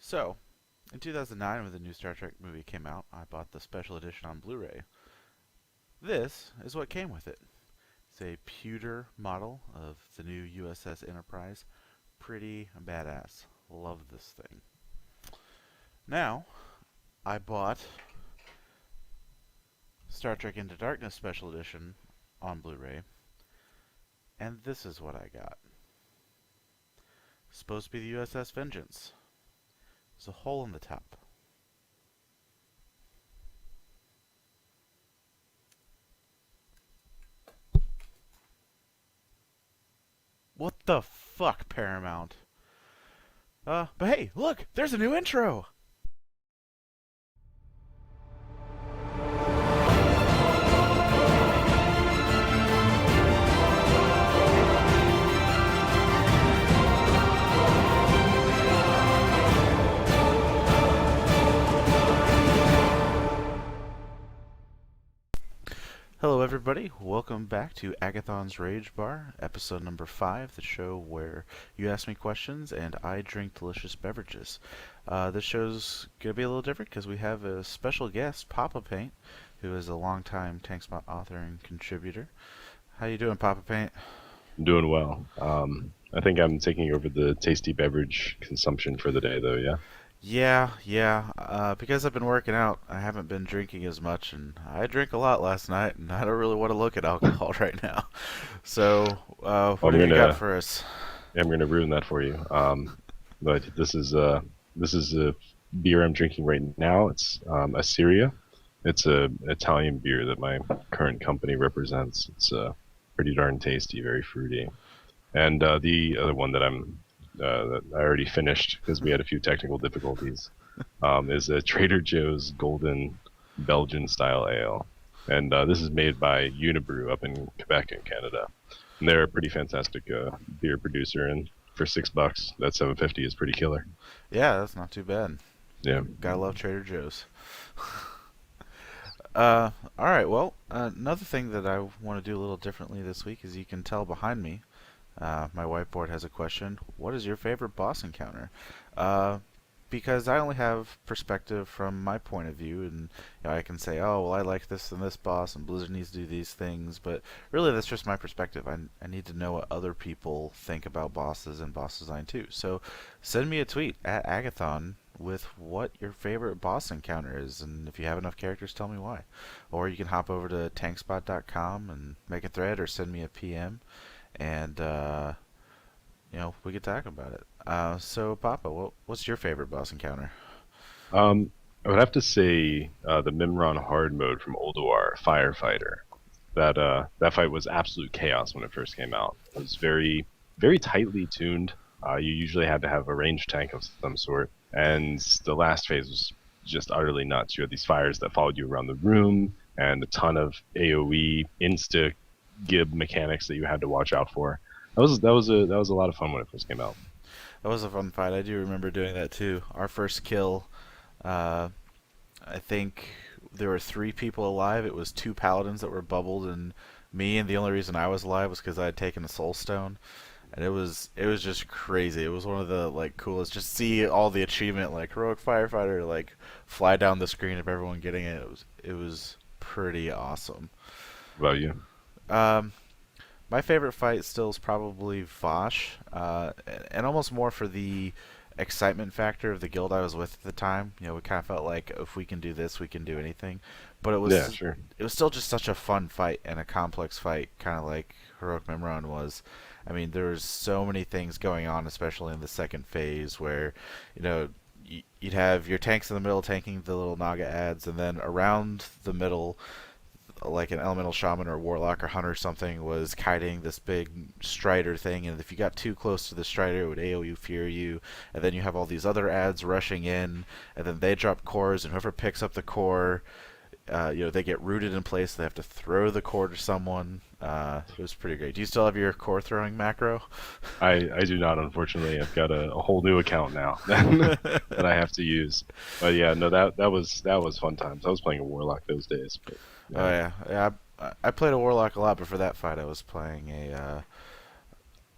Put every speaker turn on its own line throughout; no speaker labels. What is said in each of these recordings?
So, in 2009, when the new Star Trek movie came out, I bought the special edition on Blu-ray. This is what came with it. It's a pewter model of the new USS Enterprise. Pretty badass. Love this thing. Now, I bought Star Trek Into Darkness special edition on Blu-ray, and this is what I got. Supposed to be the USS Vengeance. There's a hole in the top. What the fuck, Paramount? But hey, look! There's a new intro! Hello everybody, welcome back to Aggathon's Rage Bar, episode number 5, the show where you ask me questions and I drink delicious beverages. This show's going to be a little different because we have a special guest, Papapaint, who is a longtime TankSpot author and contributor. How you doing, Papapaint?
I'm doing well. I think I'm taking over the tasty beverage consumption for the day, though, yeah?
Yeah. Because I've been working out, I haven't been drinking as much, and I drank a lot last night, and I don't really want to look at alcohol right now. So,
Well,
what do you got for us?
I'm gonna ruin that for you. But this is a beer I'm drinking right now. It's Assyria. It's a Italian beer that my current company represents. It's pretty darn tasty, very fruity. And the other one that I already finished because we had a few technical difficulties is a Trader Joe's Golden Belgian style ale, and this is made by Unibrew up in Quebec in Canada. And they're a pretty fantastic beer producer, and for $6, that 750 is pretty killer.
Yeah, that's not too bad.
Yeah.
Gotta love Trader Joe's. Alright, well, another thing that I want to do a little differently this week is you can tell behind me, my whiteboard has a question. What is your favorite boss encounter? Because I only have perspective from my point of view, and I can say, oh, well, I like this and this boss, and Blizzard needs to do these things, but really that's just my perspective. I need to know what other people think about bosses and boss design too. So send me a tweet at Aggathon with what your favorite boss encounter is, and if you have enough characters, tell me why. Or you can hop over to tankspot.com and make a thread, or send me a PM, and we could talk about it. So Papa, what's your favorite boss encounter?
I would have to say the Mimron hard mode from Ulduar, Firefighter. That fight was absolute chaos when it first came out. It was very, very tightly tuned. You usually had to have a ranged tank of some sort, and the last phase was just utterly nuts. You had these fires that followed you around the room, and a ton of AOE insta gib mechanics that you had to watch out for. That was a lot of fun when it first came out.
That was a fun fight. I do remember doing that too. Our first kill, I think there were 3 people alive. It was 2 paladins that were bubbled and me, and the only reason I was alive was because I had taken a soul stone. And it was just crazy. It was one of the coolest. Just see all the achievement heroic firefighter fly down the screen of everyone getting it. It was pretty awesome.
What about you?
Um, My favorite fight still is probably Vosh, and almost more for the excitement factor of the guild I was with at the time. We kind of felt like if we can do this, we can do anything. But
Yeah, sure.
it was still just such a fun fight and a complex fight, kind of like Heroic Memron was. I mean, there was so many things going on, especially in the second phase, where you'd have your tanks in the middle tanking the little Naga ads, and then around the middle, like an elemental shaman or warlock or hunter or something was kiting this big strider thing, and if you got too close to the strider, it would AoE fear you, and then you have all these other ads rushing in, and then they drop cores, and whoever picks up the core, they get rooted in place, so they have to throw the core to someone. It was pretty great. Do you still have your core throwing macro?
I do not, unfortunately. I've got a whole new account now that I have to use. But yeah, no, that was fun times. I was playing a warlock those days. But,
Oh
yeah.
yeah. I played a warlock a lot, but for that fight I was playing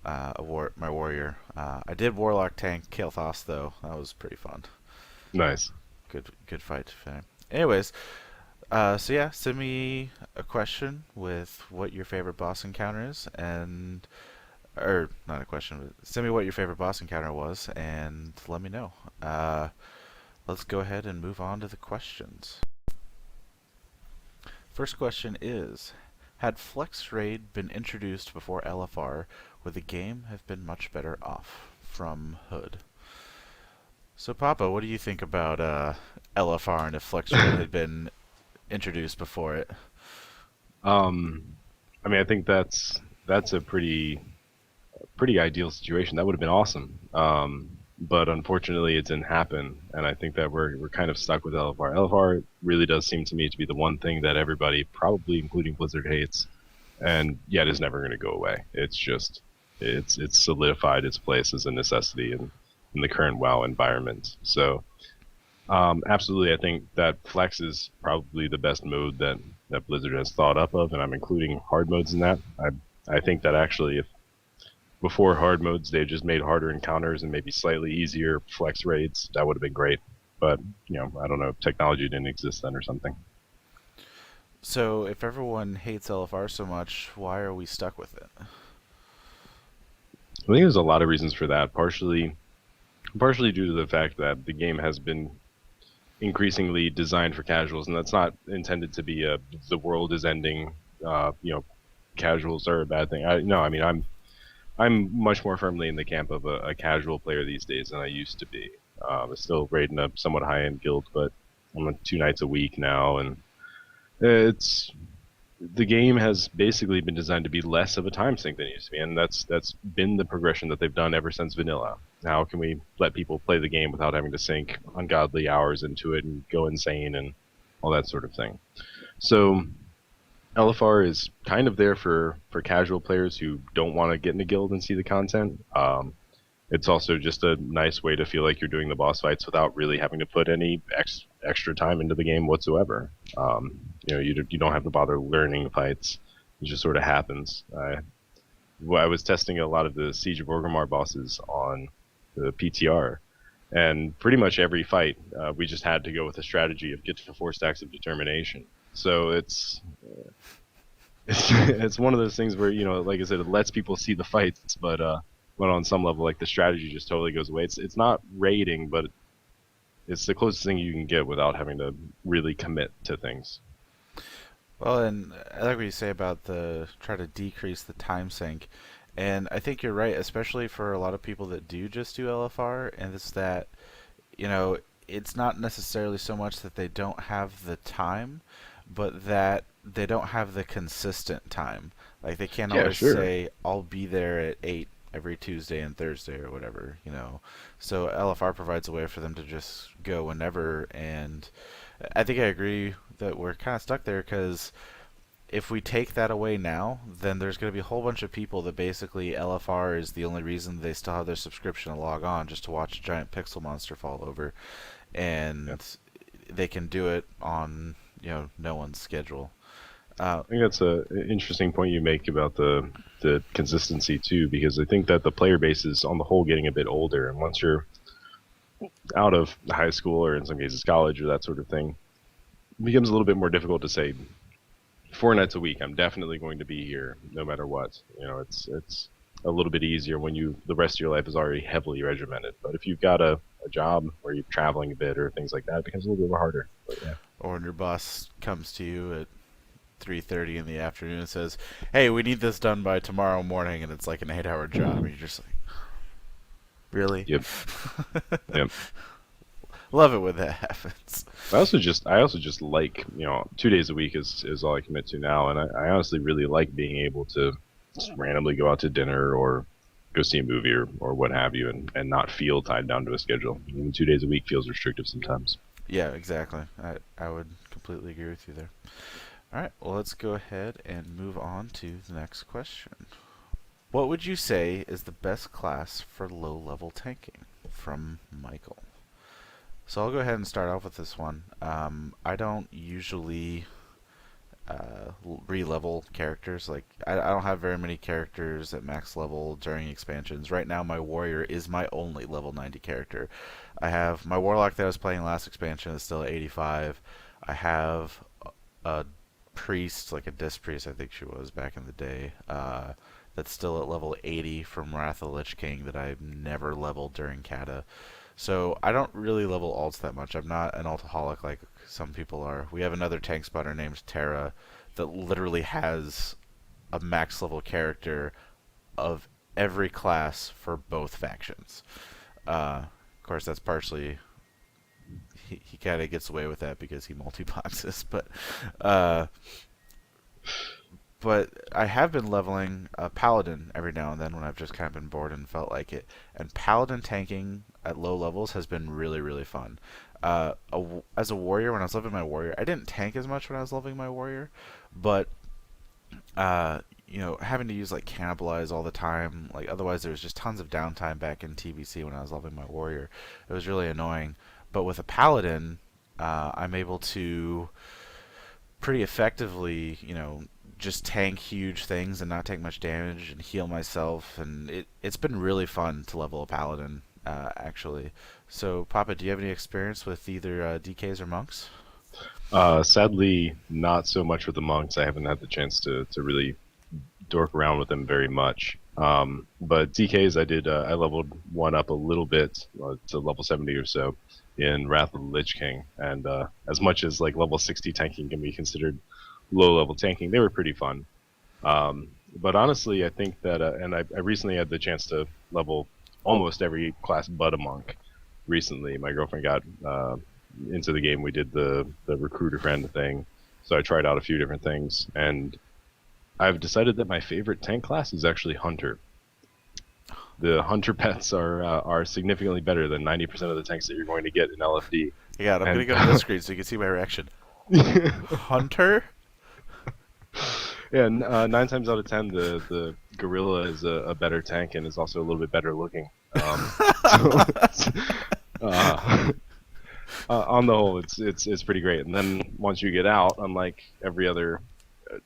my warrior. I did warlock tank Kael'thas though. That was pretty fun.
Nice.
Good fight. Anyways, so yeah, send me a question with what your favorite boss encounter is, and or not a question, but send me what your favorite boss encounter was, and let me know. Let's go ahead and move on to the questions. First question is: had Flexraid been introduced before LFR, would the game have been much better off? From Hood. So, Papa, what do you think about LFR and if Flexraid had been introduced before it?
um, I mean, I think that's a pretty ideal situation. That would have been awesome. But unfortunately, it didn't happen, and I think that we're kind of stuck with LFR. LFR really does seem to me to be the one thing that everybody, probably including Blizzard, hates, and yet is never going to go away. It's just it's solidified its place as a necessity in the current WoW environment. So absolutely, I think that Flex is probably the best mode that Blizzard has thought up of, and I'm including hard modes in that. I think that actually, if before hard modes they just made harder encounters and maybe slightly easier Flex raids, that would have been great. But I don't know if technology didn't exist then or something.
So, if everyone hates LFR so much, why are we stuck with it?
I think there's a lot of reasons for that. Partially due to the fact that the game has been increasingly designed for casuals, and that's not intended to be a the world is ending. Casuals are a bad thing. No, I mean I'm much more firmly in the camp of a casual player these days than I used to be. I'm still raiding a somewhat high-end guild, but I'm on 2 nights a week now, and it's the game has basically been designed to be less of a time sink than it used to be, and that's been the progression that they've done ever since vanilla. How can we let people play the game without having to sink ungodly hours into it and go insane and all that sort of thing? So LFR is kind of there for casual players who don't want to get in a guild and see the content. It's also just a nice way to feel like you're doing the boss fights without really having to put any extra time into the game whatsoever. You don't have to bother learning the fights; it just sort of happens. I was testing a lot of the Siege of Orgrimmar bosses on the PTR, and pretty much every fight we just had to go with a strategy of get to 4 stacks of determination. So it's one of those things where like I said, it lets people see the fights, but on some level, like the strategy just totally goes away. It's not raiding, but it's the closest thing you can get without having to really commit to things.
Well, and I like what you say about the try to decrease the time sink. And I think you're right, especially for a lot of people that do just do LFR, and it's that, you know, it's not necessarily so much that they don't have the time, but that they don't have the consistent time. Like they can't
Yeah,
always
sure.
say, I'll be there at 8 every Tuesday and Thursday or whatever. So LFR provides a way for them to just go whenever, and I think I agree that we're kind of stuck there because if we take that away now, then there's going to be a whole bunch of people that basically LFR is the only reason they still have their subscription to log on just to watch a giant pixel monster fall over,
Yeah.
and they can do it on no one's schedule. Uh,
I think that's a interesting point you make about the consistency too, because I think that the player base is on the whole getting a bit older, and once you're out of high school or in some cases college or that sort of thing, it becomes a little bit more difficult to say 4 nights a week. I'm definitely going to be here no matter what. It's a little bit easier when the rest of your life is already heavily regimented. But if you've got a job where you're traveling a bit or things like that, it becomes a little bit more harder. But yeah.
or when your boss comes to you at 3:30 in the afternoon and says, "Hey, we need this done by tomorrow morning," and it's like an 8-hour job, and you're just like, "Really?"
Yep. Yep.
Love it when that happens.
I also just like 2 days a week is all I commit to now, and I honestly really like being able to just randomly go out to dinner or go see a movie or what have you, and not feel tied down to a schedule. Even 2 days a week feels restrictive sometimes.
Yeah, exactly. I would completely agree with you there. All right, well, let's go ahead and move on to the next question. What would you say is the best class for low-level tanking? From Michael. So I'll go ahead and start off with this one. I don't usually re-level characters. Like I don't have very many characters at max level during expansions. Right now, my warrior is my only level 90 character. I have my warlock that I was playing last expansion is still at 85. I have a priest, like a disc priest, I think she was back in the day. That's still at level 80 from Wrath of the Lich King that I've never leveled during Kata. So I don't really level alts that much. I'm not an altaholic like some people are. We have another tank spotter named Terra that literally has a max level character of every class for both factions. Of course, that's partially he kind of gets away with that because he multi-boxes, uh, but I have been leveling Paladin every now and then when I've just kind of been bored and felt like it. And Paladin tanking at low levels has been really, really fun. As a warrior, when I was leveling my warrior, I didn't tank as much when I was leveling my warrior, but having to use like cannibalize all the time, like otherwise there was just tons of downtime back in TBC when I was leveling my warrior. It was really annoying. But with a Paladin, I'm able to pretty effectively, just tank huge things and not take much damage and heal myself, and it's been really fun to level a paladin, actually. So, Papa, do you have any experience with either DKs or monks?
Sadly, not so much with the monks. I haven't had the chance to really dork around with them very much. But DKs, I did. I leveled one up a little bit to level 70 or so in Wrath of the Lich King, and as much as like level 60 tanking can be considered low level tanking, they were pretty fun. But honestly, I think that, and I recently had the chance to level almost every class but a monk. Recently, my girlfriend got into the game. We did the recruiter friend thing, so I tried out a few different things, and I've decided that my favorite tank class is actually Hunter. The Hunter pets are significantly better than 90% of the tanks that you're going to get in LFD.
Yeah, I'm going to go to this screen so you can see my reaction. Hunter?
Yeah, 9 times out of 10, the gorilla is a better tank and is also a little bit better looking. On the whole, it's pretty great. And then once you get out, unlike every other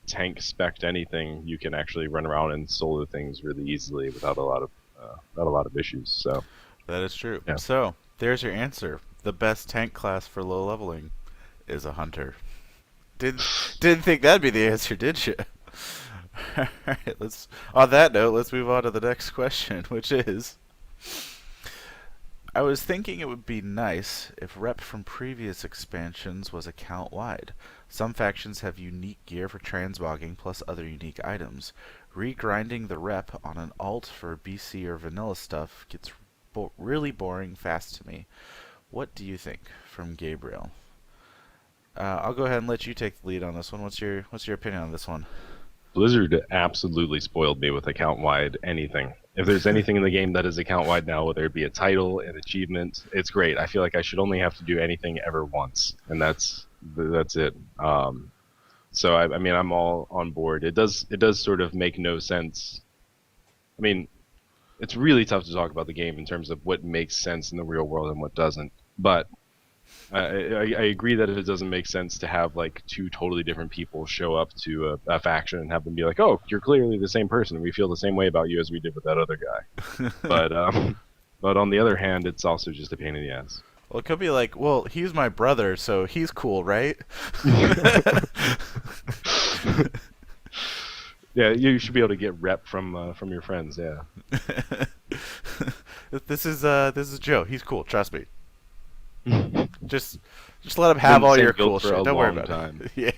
tank spec'd anything, you can actually run around and solo things really easily without a lot of issues. So
that is true.
Yeah.
So there's your answer. The best tank class for low leveling is a hunter. Didn't think that'd be the answer, did you? All right, on that note, let's move on to the next question, which is, I was thinking it would be nice if rep from previous expansions was account-wide. Some factions have unique gear for transmogging plus other unique items. Regrinding the rep on an alt for BC or vanilla stuff gets really boring fast to me. What do you think? From Gabriel. I'll go ahead and let you take the lead on this one. What's your opinion on this one?
Blizzard absolutely spoiled me with account-wide anything. If there's anything in the game that is account-wide now, whether it be a title, an achievement, it's great. I feel like I should only have to do anything ever once, and that's it. So I mean, I'm all on board. It does sort of make no sense. I mean, it's really tough to talk about the game in terms of what makes sense in the real world and what doesn't. But I agree that it doesn't make sense to have like two totally different people show up to a faction and have them be like, "Oh, you're clearly the same person. We feel the same way about you as we did with that other guy." But on the other hand, it's also just a pain in the ass.
Well, it could be like, well, he's my brother, so he's cool, right?
Yeah, you should be able to get rep from your friends. Yeah.
This is Joe. He's cool. Trust me. Just let him have all your cool shit. Don't worry about it. Yeah.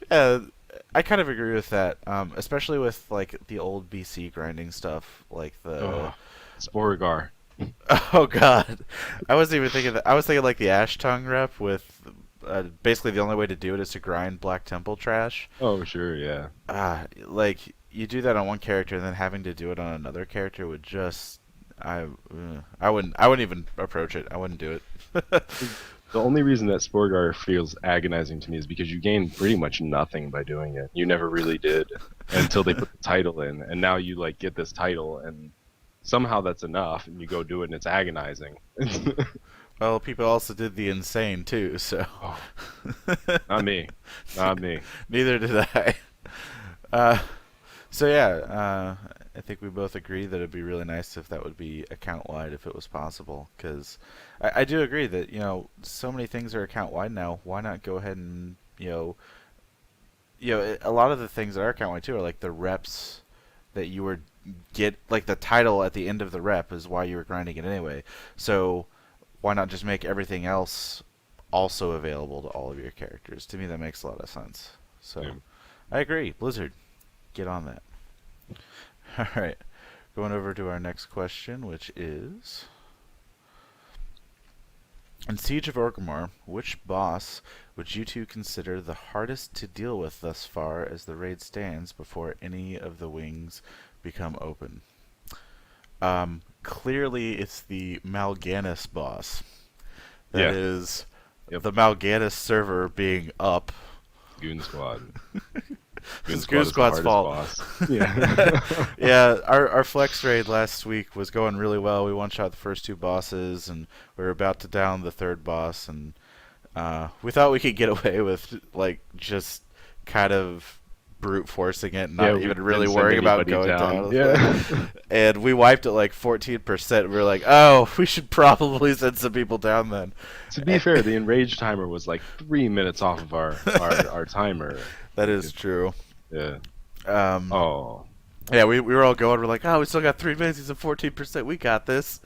Yeah. I kind of agree with that. Especially with like the old BC grinding stuff, like the
Sporegar.
Oh God, I wasn't even thinking that. I was thinking like the Ash Tongue rep with basically the only way to do it is to grind Black Temple trash.
Oh sure, yeah.
Like you do that on one character and then having to do it on another character would just I wouldn't even approach it. I wouldn't do it.
The only reason that Sporegar feels agonizing to me is because you gain pretty much nothing by doing it. You never really did until they put the title in, and now you like get this title and somehow that's enough, and you go do it, and it's agonizing.
Well, people also did the insane too, so
Oh, not me, not me.
neither did I. Uh, so yeah, I think we both agree that it'd be really nice if that would be account wide if it was possible. Because I do agree that so many things are account wide now. Why not go ahead and a lot of the things that are account wide too are like the reps that you were get like the title at the end of the rep is why you were grinding it anyway. So why not just make everything else also available to all of your characters? To me, that makes a lot of sense.
Yeah.
So I agree. Blizzard, get on that. All right. Going over to our next question, which is in Siege of Orgrimmar, which boss would you two consider the hardest to deal with thus far as the raid stands before any of the wings become open? Clearly, it's the Mal'Ganis boss. That
Yeah.
is
Yep.
the Mal'Ganis server being up.
Goon Squad.
This
Goon
is
Squad
Goon
is the
Squad's
hardest
fault.
boss. Yeah.
Yeah, our flex raid last week was going really well. We one shot the first two bosses, and we were about to down the third boss, and we thought we could get away with like just kind of brute forcing it, and
Yeah,
not
we
even really
didn't send
worrying about
anybody
going
down.
down.
Yeah.
And we wiped it like 14%. We were like, oh, we should probably send some people down then.
To be fair, the enrage timer was like 3 minutes off of our timer.
That is true.
Yeah.
Um,
Oh.
yeah, we were all going. We're like, oh, we still got 3 minutes. He's at 14%. We got this.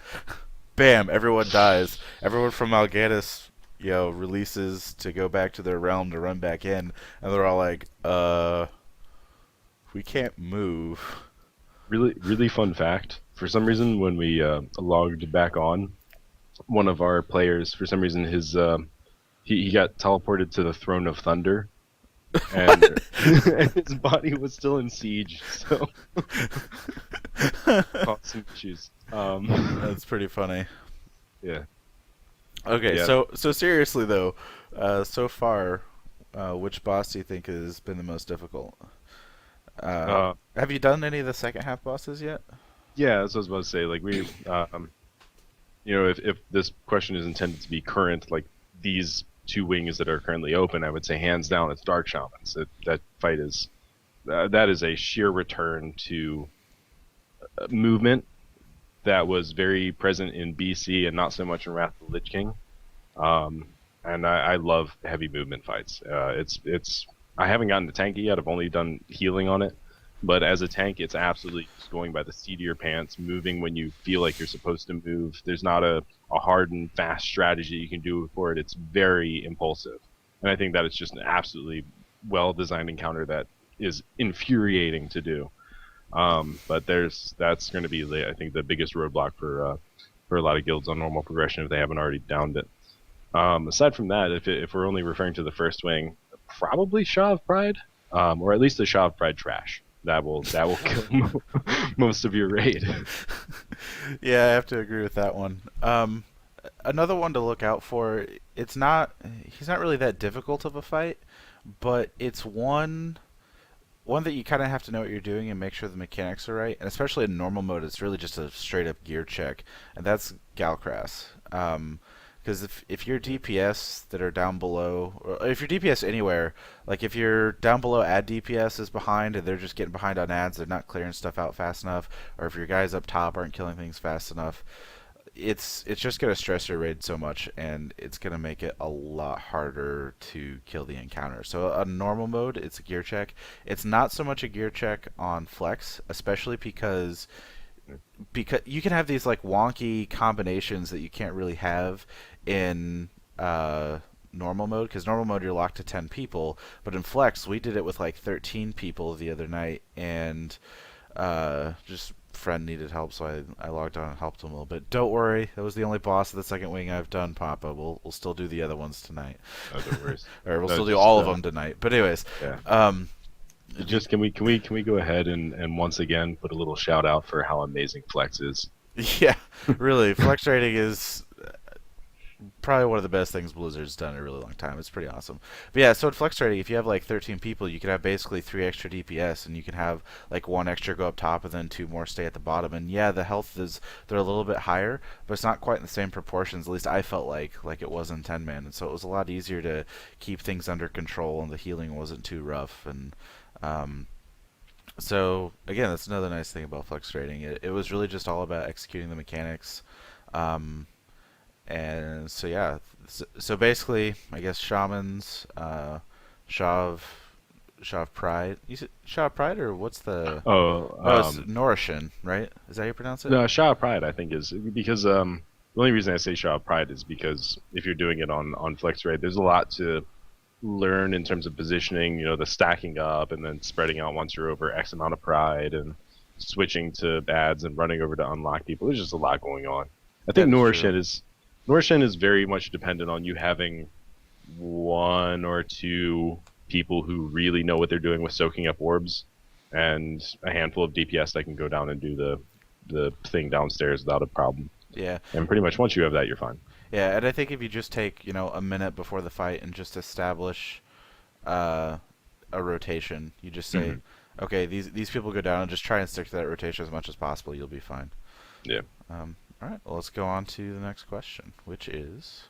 Bam! Everyone dies. Everyone from Mal'Ganis, releases to go back to their realm to run back in, and they're all like, we can't move.
Really, really fun fact. For some reason, when we logged back on, one of our players, for some reason, he got teleported to the Throne of Thunder, and, and his body was still in siege. So caused some issues.
That's pretty funny.
Yeah.
Okay,
Yeah.
so seriously though, so far, which boss do you think has been the most difficult? Have you done any of the second half bosses yet?
Yeah, that's what I was about to say. Like if this question is intended to be current, like these two wings that are currently open, I would say hands down it's Dark Shamans. That fight is that is a sheer return to movement that was very present in BC and not so much in Wrath of the Lich King. And I love heavy movement fights. It's I haven't gotten the tanky yet. I've only done healing on it. But as a tank, it's absolutely just going by the seat of your pants, moving when you feel like you're supposed to move. There's not a hard and fast strategy you can do for it. It's very impulsive. And I think that it's just an absolutely well-designed encounter that is infuriating to do. But that's going to be, I think, the biggest roadblock for a lot of guilds on normal progression if they haven't already downed it. Aside from that, if we're only referring to the first wing, probably Shaw of Pride, or at least the Shaw of Pride trash. That will kill most of your raid.
Yeah, I have to agree with that one. Another one to look out for. He's not really that difficult of a fight, but it's one that you kind of have to know what you're doing and make sure the mechanics are right. And especially in normal mode, it's really just a straight up gear check, and that's Galcras. Because if your DPS that are down below, or if your DPS anywhere, like if you're down below ad DPS is behind and they're just getting behind on ads, they're not clearing stuff out fast enough, or if your guys up top aren't killing things fast enough, it's just gonna stress your raid so much, and it's gonna make it a lot harder to kill the encounter. So on normal mode, it's a gear check. It's not so much a gear check on flex, especially because you can have these like wonky combinations that you can't really have in normal mode, because normal mode you're locked to 10 people, but in flex we did it with like 13 people the other night, and just friend needed help, so I logged on and helped him a little bit. Don't worry, that was the only boss of the second wing I've done, Papa. We'll still do the other ones tonight.
No, don't worry.
Or we'll
No,
still do
just,
all of them tonight, but anyways.
Yeah. Just can we go ahead and once again put a little shout out for how amazing Flex is?
Yeah, really, flex rating is probably one of the best things Blizzard's done in a really long time. It's pretty awesome. But yeah, so in Flexraiding, if you have like 13 people, you can have basically 3 extra DPS, and you can have like 1 extra go up top, and then 2 more stay at the bottom. And yeah, the health is they're a little bit higher, but it's not quite in the same proportions. At least I felt like it was in 10 man, and so it was a lot easier to keep things under control, and the healing wasn't too rough. And um, so again, that's another nice thing about Flexraiding. It was really just all about executing the mechanics. Um, and so yeah, so basically, I guess shamans, Shav, Shav Pride. You said Shav Pride, or what's the?
Oh,
Oh, it's Norishin, right? Is that how you pronounce it?
no, Shaw of Pride, I think, is because the only reason I say Shaw of Pride is because if you're doing it on Flex Raid, there's a lot to learn in terms of positioning. You know, the stacking up and then spreading out once you're over X amount of Pride and switching to ads and running over to unlock people. There's just a lot going on. I think
That is true.
Norshin is very much dependent on you having one or two people who really know what they're doing with soaking up orbs, and a handful of DPS that can go down and do the thing downstairs without a problem.
Yeah,
And pretty much once you have that, you're fine.
yeah, and I think if you just take a minute before the fight and just establish uh, a rotation, you just say,
Hmm.
okay, these people go down, and just try and stick to that rotation as much as possible. You'll be fine.
Yeah.
All right, well, let's go on to the next question, which is: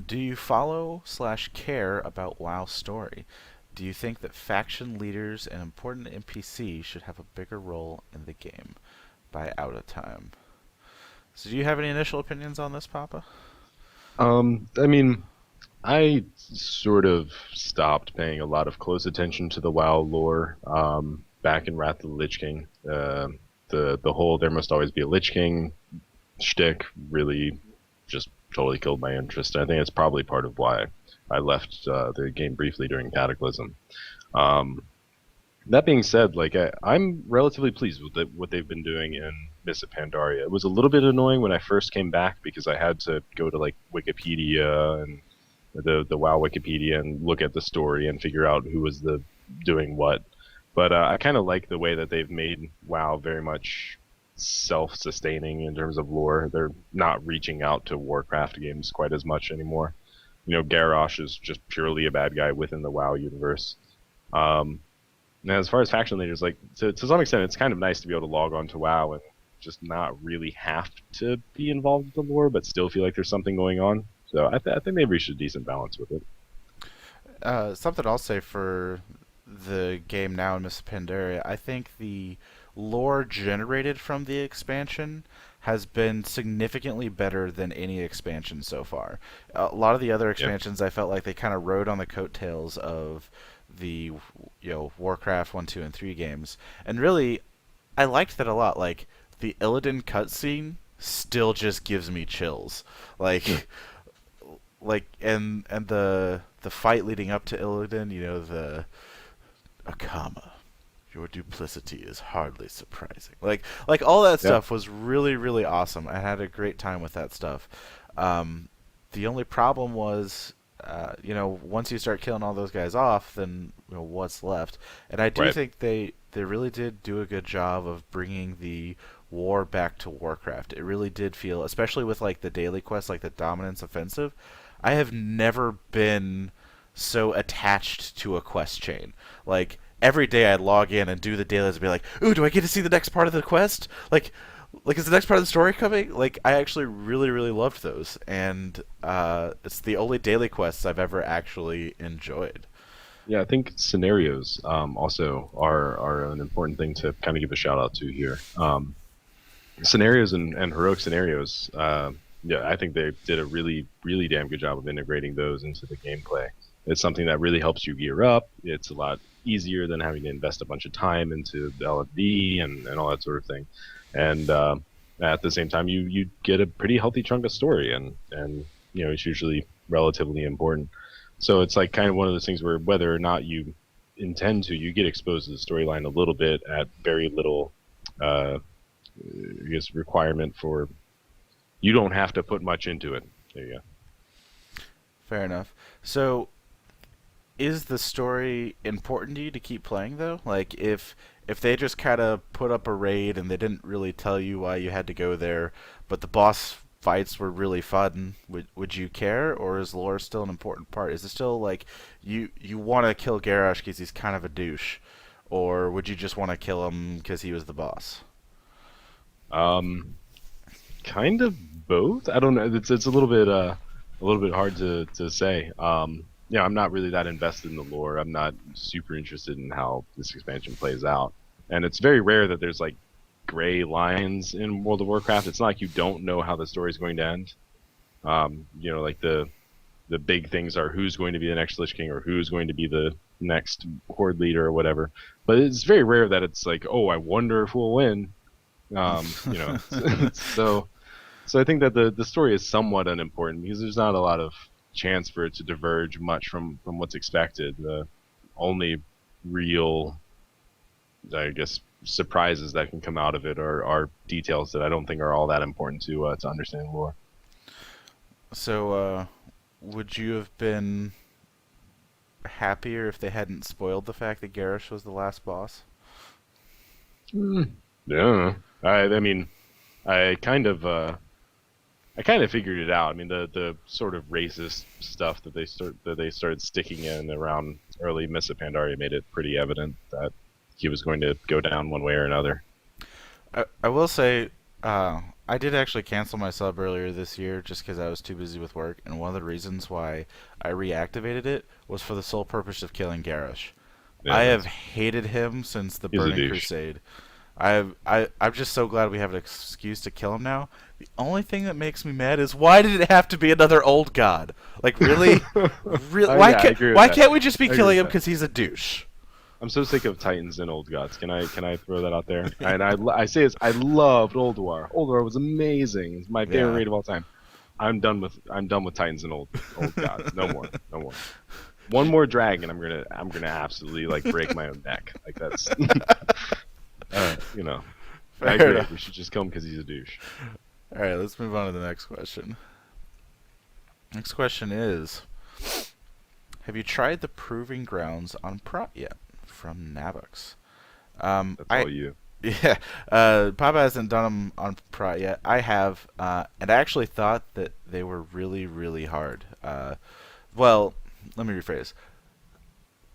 do you follow/care about WoW story? Do you think that faction leaders and important NPCs should have a bigger role in the game? By out of time. So, do you have any initial opinions on this, Papa?
I mean, I sort of stopped paying a lot of close attention to the WoW lore back in Wrath of the Lich King. The whole there must always be a Lich King shtick really just totally killed my interest. I think it's probably part of why I left the game briefly during Cataclysm. Um, that being said, I'm relatively pleased with what they've been doing in Miss of Pandaria. It was a little bit annoying when I first came back because I had to go to like Wikipedia and the WoW Wikipedia and look at the story and figure out who was the doing what. But I kind of like the way that they've made WoW very much self-sustaining in terms of lore. They're not reaching out to Warcraft games quite as much anymore. You know, Garrosh is just purely a bad guy within the WoW universe. Um, now, as far as faction leaders, like to some extent, it's kind of nice to be able to log on to WoW and just not really have to be involved with the lore, but still feel like there's something going on. So I think they've reached a decent balance with it.
Something I'll say for the game now in Miss Pandaria, I think the lore generated from the expansion has been significantly better than any expansion so far. A lot of the other
Yeah,
expansions, I felt like they kind of rode on the coattails of the Warcraft 1, 2, and 3 games, and really I liked that a lot. Like the Illidan cutscene still just gives me chills.
yeah,
Like and the fight leading up to Illidan, the Akama. Your duplicity is hardly surprising. Like all that
yeah.
stuff was really really awesome. I had a great time with that stuff. Um, the only problem was, once you start killing all those guys off, then what's left? And I do
Right.
think they really did do a good job of bringing the war back to Warcraft. It really did feel, especially with like the daily quests, like the Dominance Offensive. I have never been so attached to a quest chain. Like every day I'd log in and do the dailies and be like, "Ooh, do I get to see the next part of the quest? Like is the next part of the story coming?" Like I actually really really loved those, and it's the only daily quests I've ever actually enjoyed.
Yeah, I think scenarios also are an important thing to kind of give a shout out to here. Scenarios and heroic scenarios. Yeah, I think they did a really damn good job of integrating those into the gameplay. It's something that really helps you gear up. It's a lot easier than having to invest a bunch of time into the LFD and all that sort of thing. And at the same time, you get a pretty healthy chunk of story, and it's usually relatively important. So it's like kind of one of those things where whether or not you intend to, you get exposed to the storyline a little bit at very little, uh, I guess, requirement for. You don't have to put much into it. There you go.
Fair enough. So is the story important to you to keep playing though? Like if they just kind of put up a raid and they didn't really tell you why you had to go there, but the boss fights were really fun, would you care, or is lore still an important part? Is it still like you want to kill Garrosh because he's kind of a douche, or would you just want to kill him because he was the boss?
Um, Kind of both. I don't know. It's a little bit hard to say. Yeah, I'm not really that invested in the lore. I'm not super interested in how this expansion plays out, and it's very rare that there's like gray lines in World of Warcraft. It's not like you don't know how the story is going to end. Like the big things are who's going to be the next Lich King or who's going to be the next Horde leader or whatever. But it's very rare that it's like, oh, I wonder if we'll win. So so I think that the story is somewhat unimportant because there's not a lot of chance for it to diverge much from what's expected. The only real, I guess, surprises that can come out of it are details that I don't think are all that important to understand lore.
So, would you have been happier if they hadn't spoiled the fact that Garrosh was the last boss?
Mm. Yeah, I mean, I kind of I kind of figured it out. I mean, the sort of racist stuff that they started sticking in around early Mists of Pandaria made it pretty evident that he was going to go down one way or another.
I will say, I did actually cancel my sub earlier this year just because I was too busy with work, and one of the reasons why I reactivated it was for the sole purpose of killing Garrosh.
Yeah,
I have
that's
hated him since the
he's a
Burning
douche.
Crusade. I'm just so glad we have an excuse to kill him now. The only thing that makes me mad is why did it have to be another old god? Like really, really,
Yeah, I agree with
why
that.
can't we just be
I agree
killing
with
him
that.
because he's a douche?
I'm so sick of Titans and old gods. Can I throw that out there? And I say this. I loved Ulduar. Ulduar was amazing. It's my favorite
Yeah,
raid of all time. I'm done with Titans and old gods. No more. No more. One more dragon, I'm gonna absolutely like break my own neck. Like that's you know. I
fair
agree.
enough.
We should just kill him because he's a douche.
All right, let's move on to the next question. Next question is: have you tried the Proving Grounds on Prot yet? From Navux.
That's
I
all you.
Yeah, Papa hasn't done them on Prot yet. I have, and I actually thought that they were really, really hard. Well, let me rephrase.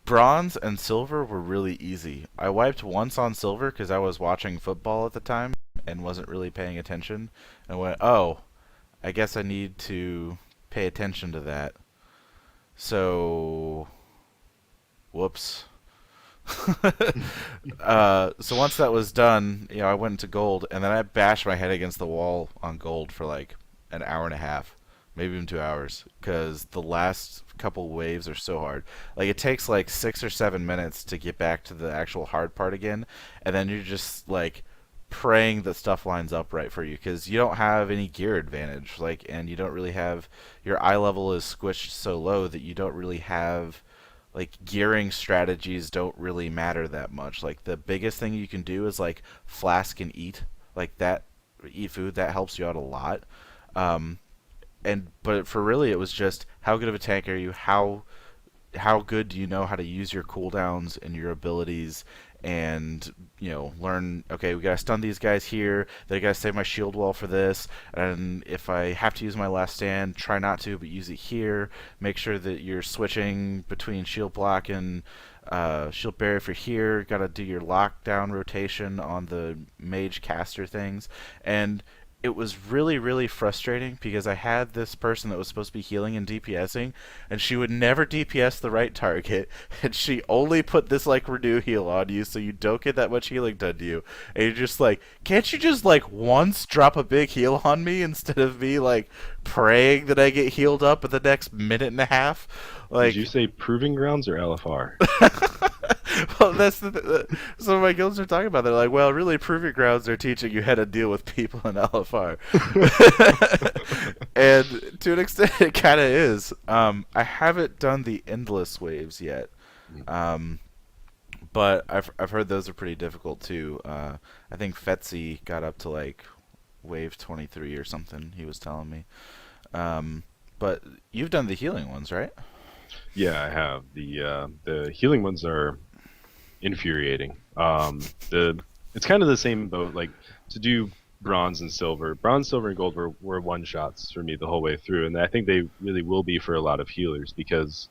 Bronze and silver were really easy. I wiped once on silver because I was watching football at the time and wasn't really paying attention, and went, "Oh, I guess I need to pay attention to that." So, whoops. So once that was done, I went into gold, and then I bashed my head against the wall on gold for like an hour and a half, maybe even 2 hours, because the last couple waves are so hard. Like it takes like 6 or 7 minutes to get back to the actual hard part again, and then you're just like praying that stuff lines up right for you because you don't have any gear advantage, like, and you don't really have your eye level is squished so low that you don't really have like gearing strategies don't really matter that much. Like the biggest thing you can do is like flask and eat, like that, eat food that helps you out a lot. Um, and but for really, it was just how good of a tank are you? How good do you know how to use your cooldowns and your abilities and learn, okay, we gotta stun these guys here, then I gotta save my shield wall for this, and if I have to use my last stand, try not to but use it here. Make sure that you're switching between shield block and shield barrier for here. Gotta do your lockdown rotation on the mage caster things. And it was really, really frustrating because I had this person that was supposed to be healing and DPSing, and she would never DPS the right target, and she only put this like renew heal on you, so you don't get that much healing done to you. And you're just like, can't you just like once drop a big heal on me instead of me like praying that I get healed up in the next minute and a half?
Did you
Like,
say Proving Grounds or LFR?
well, that's some of my guilds are talking about. They're like, well, really, Proving Grounds are teaching you how to deal with people in LFR, and to an extent, it kind of is. I haven't done the endless waves yet, um, but I've heard those are pretty difficult too. I think Fetzy got up to like wave 23 or something. He was telling me. But you've done the healing ones, right?
Yeah, I have. The healing ones are infuriating. The It's kind of the same boat. Like to do bronze and silver. Bronze, silver, and gold were one shots for me the whole way through, and I think they really will be for a lot of healers because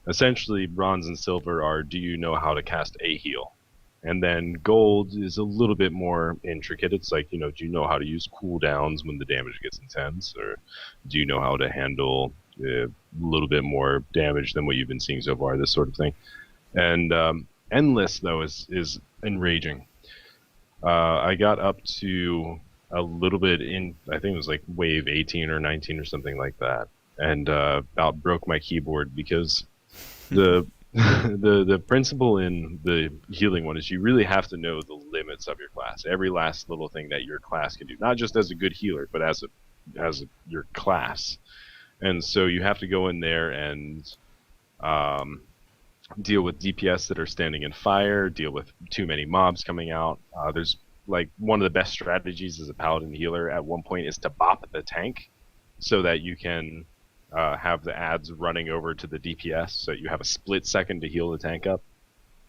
essentially bronze and silver are, do you know how to cast a heal? And then gold is a little bit more intricate. It's like, do you know how to use cooldowns when the damage gets intense, or do you know how to handle a little bit more damage than what you've been seeing so far? This sort of thing. And endless though is enraging. I got up to a little bit in, I think it was like wave 18 or 19 or something like that, and about broke my keyboard because the the principle in the healing one is you really have to know the limits of your class. Every last little thing that your class can do, not just as a good healer, but as your class. And so you have to go in there and deal with DPS that are standing in fire, deal with too many mobs coming out. There's like one of the best strategies as a paladin healer at one point is to bop the tank so that you can have the ads running over to the DPS, so you have a split second to heal the tank up.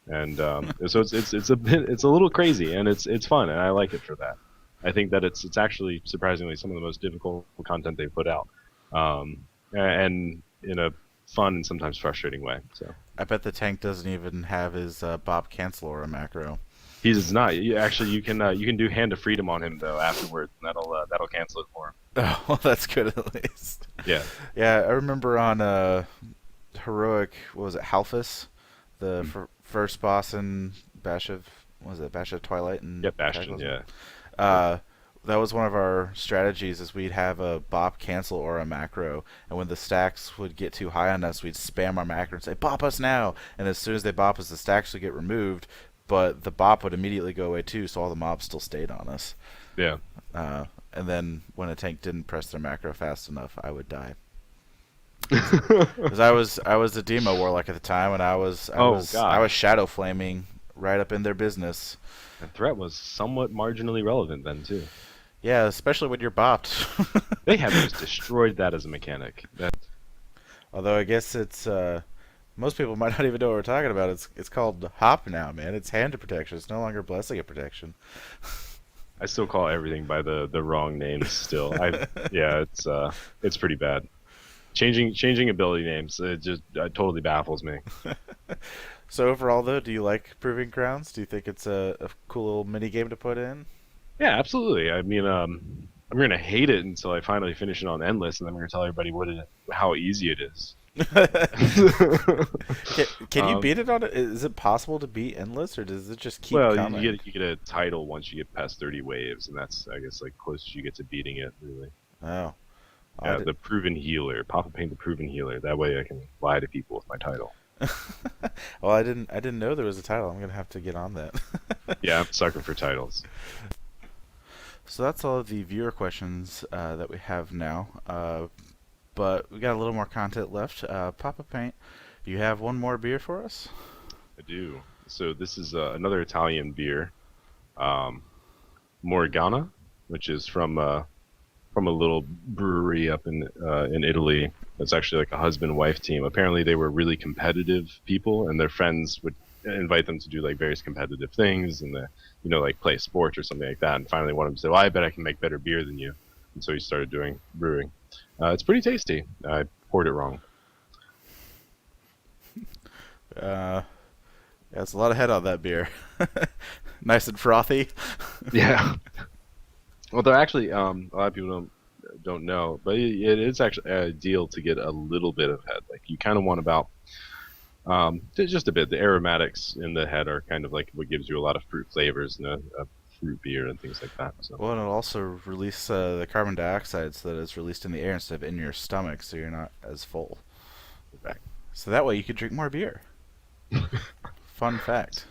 And so it's a little crazy, and it's fun, and I like it for that. I think that it's actually surprisingly some of the most difficult content they've put out, and in a fun and sometimes frustrating way. So
I bet the tank doesn't even have his Bob Cancel or a macro.
he does not. You can do Hand of Freedom on him though afterwards, and that'll cancel it for him.
Oh, well, that's good at least.
Yeah.
Yeah, I remember on Heroic, what was it, Halphus? The first boss in Bash of Twilight? And
Yep, Bastion,
Cataclysm?
yeah.
That was one of our strategies is we'd have a bop cancel or a macro, and when the stacks would get too high on us, we'd spam our macro and say, bop us now! And as soon as they bop us, the stacks would get removed, but the bop would immediately go away too, so all the mobs still stayed on us.
Yeah.
And then when a tank didn't press their macro fast enough, I would die. Because I was a demo warlock at the time, and I was shadow flaming right up in their business.
The threat was somewhat marginally relevant then too.
Yeah, especially when you're bopped.
They have just destroyed that as a mechanic.
Although I guess it's most people might not even know what we're talking about. It's called hop now, man. It's hand protection. It's no longer blessing of protection.
I still call everything by the wrong names still. It's pretty bad. Changing ability names, it totally baffles me.
So overall, though, do you like Proving Grounds? Do you think it's a cool little mini game to put in?
Yeah, absolutely. I mean, I'm gonna hate it until I finally finish it on Endless, and then I'm gonna tell everybody how easy it is.
Can you beat it on it? Is it possible to beat Endless, or does it just keep coming?
You get a title once you get past 30 waves, and that's, I guess, like close as you get to beating it, really.
Oh.
Yeah, the proven healer, Papapaint the proven healer. That way, I can lie to people with my title.
Well, I didn't know there was a title. I'm gonna have to get on that.
Yeah, I'm sucking for titles.
So that's all of the viewer questions that we have now. But we got a little more content left. Papapaint, you have one more beer for us?
I do. So this is another Italian beer, Morgana, which is from a little brewery up in Italy. It's actually like a husband-wife team. Apparently, they were really competitive people, and their friends would invite them to do like various competitive things, and like play sports or something like that. And finally, one of them said, "Well, I bet I can make better beer than you." And so he started doing brewing. It's pretty tasty. I poured it wrong.
Yeah, it's a lot of head on that beer. Nice and frothy.
Yeah. Well, they're actually a lot of people don't know, but it is actually ideal to get a little bit of head. Like you kind of want about just a bit. The aromatics in the head are kind of like what gives you a lot of fruit flavors and a fruit beer and things like that. So.
Well, and it'll also release the carbon dioxide so that it's released in the air instead of in your stomach, so you're not as full.
Right.
So that way you could drink more beer. Fun fact.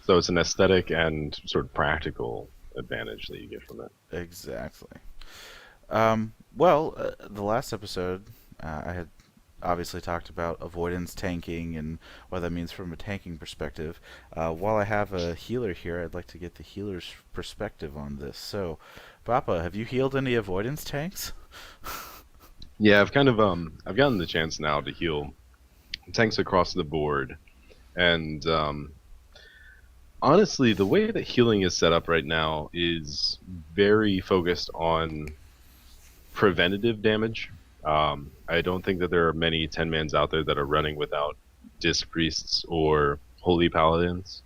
So it's an aesthetic and sort of practical advantage that you get from it.
Exactly. The last episode, I had obviously talked about avoidance tanking and what that means from a tanking perspective. While I have a healer here, I'd like to get the healer's perspective on this. So, Papa, have you healed any avoidance tanks?
Yeah, I've gotten the chance now to heal tanks across the board, and Honestly, the way that healing is set up right now is very focused on preventative damage. I don't think that there are many 10-mans out there that are running without disc priests or holy paladins.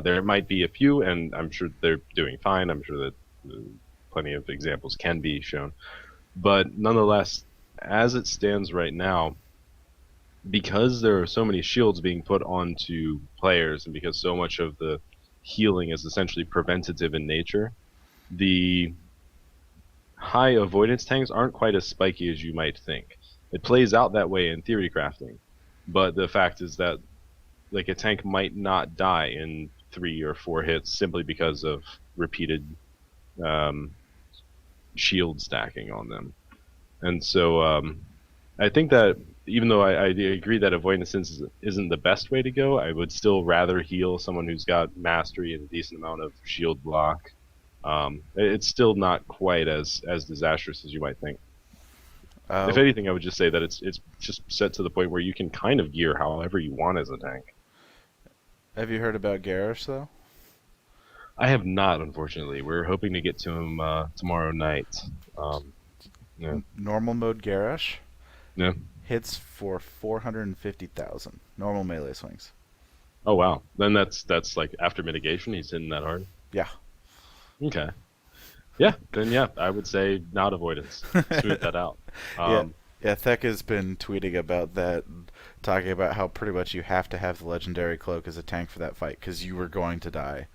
There might be a few, and I'm sure they're doing fine. I'm sure that plenty of examples can be shown. But nonetheless, as it stands right now, because there are so many shields being put onto players, and because so much of the healing is essentially preventative in nature, the high avoidance tanks aren't quite as spiky as you might think. It plays out that way in theory crafting, but the fact is that like a tank might not die in 3 or 4 hits simply because of repeated um, shield stacking on them. And so I think that even though I agree that avoidance isn't the best way to go, I would still rather heal someone who's got mastery and a decent amount of shield block. It's still not quite as disastrous as you might think. If
Uh,
anything, I would just say that it's just set to the point where you can kind of gear however you want as a tank.
have you heard about Garrosh though?
I have not, unfortunately. We're hoping to get to him tomorrow night. Um, yeah,
Normal mode Garrosh
yeah.
hits for 450,000 normal melee swings.
Oh wow. Then that's like after mitigation, he's hitting that hard.
Yeah.
Okay. Yeah. Then yeah, I would say not avoidance. Smooth that out.
Yeah.
Um,
Yeah, Thek has been tweeting about that, talking about how pretty much you have to have the legendary cloak as a tank for that fight because you were going to die.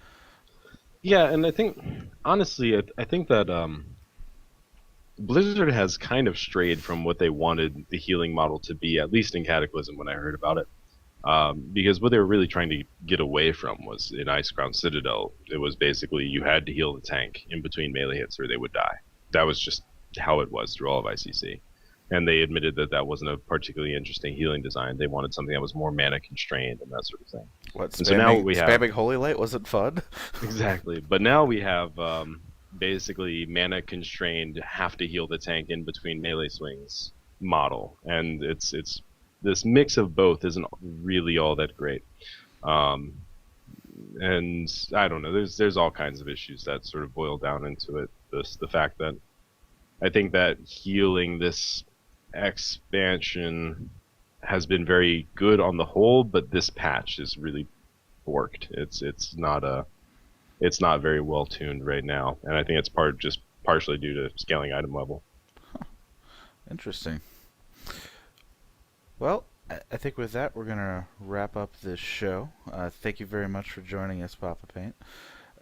yeah, and I think honestly, I think that Blizzard has kind of strayed from what they wanted the healing model to be, at least in Cataclysm when I heard about it. Because what they were really trying to get away from was in Icecrown Citadel. It was basically you had to heal the tank in between melee hits or they would die. That was just how it was through all of ICC. And they admitted that that wasn't a particularly interesting healing design. They wanted something that was more mana constrained and that sort of thing.
What,
And so now what
spamming
we have
spamming Holy Light wasn't fun?
exactly, but now we have basically mana constrained, have to heal the tank in between melee swings model, and it's this mix of both isn't really all that great. Um, and I don't know. There's all kinds of issues that sort of boil down into it. The fact that I think that healing this expansion has been very good on the whole, but this patch is really borked. It's not very well tuned right now, and I think it's just partially due to scaling item level.
Interesting. Well, I think with that, we're going to wrap up this show. Thank you very much for joining us, Papa Paint.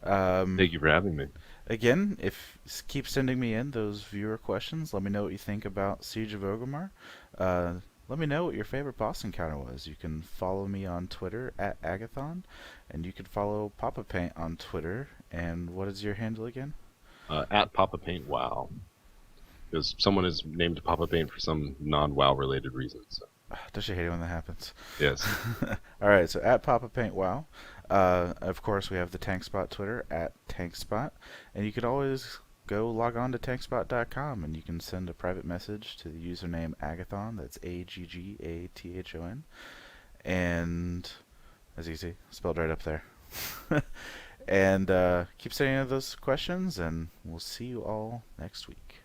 Thank you for having me.
Again, if keep sending me in those viewer questions. Let me know what you think about Siege of Orgrimmar. Let me know what your favorite boss encounter was. You can follow me on Twitter at Aggathon, and you can follow Papa Paint on Twitter. And what is your handle again?
At Papapaint Wow, because someone is named Papapaint for some non-WoW related reason. So.
Don't you hate it when that happens?
Yes.
All right, so at Papa Paint Wow. Of course, we have the TankSpot Twitter at TankSpot, and you can always go log on to tankspot.com and you can send a private message to the username Aggathon. That's Aggaathon, and as you see, spelled right up there. And keep sending in those questions, and we'll see you all next week.